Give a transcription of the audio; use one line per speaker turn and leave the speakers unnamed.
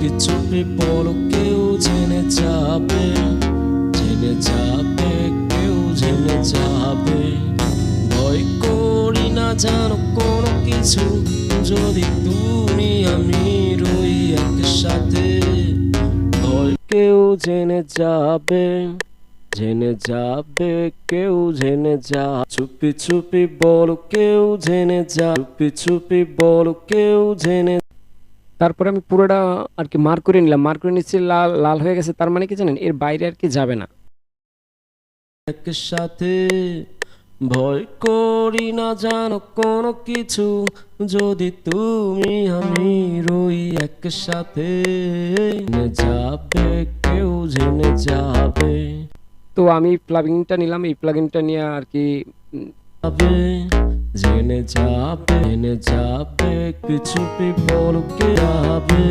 চুপি চুপি বলো কেউ জেনে যাবে, জেনে যাবে, কেউ জেনে যাবে। ভয় করি না জানো কোনো কিছু, যদি তুমি আমি রই একসাথে। ভয় কেউ জেনে যাবে, জেনে যাবে, কেউ জেনে যা। চুপি চুপি বলো কেউ জেনে যা, চুপি চুপি বলো কেউ জেনে।
তারপরে আমি পুরোটা আর কি মার্ক করে নিলাম, মার্ক করে নিচ্ছি, লাল লাল হয়ে গেছে, তার মানে কি জানেন, এর বাইরে আর কি যাবে না।
একসাথে ভয় করি না জানো কোনো কিছু, যদি তুমি আমি রই একসাথে। জেনে যাবে, কেউ জেনে যাবে।
তো আমি প্লাগইনটা নিলাম, এই প্লাগইনটা নিয়ে আর কি
যাবে, জেনে যাবে, জেনে যাবে, চুপি চুপি বলো কে যাবে।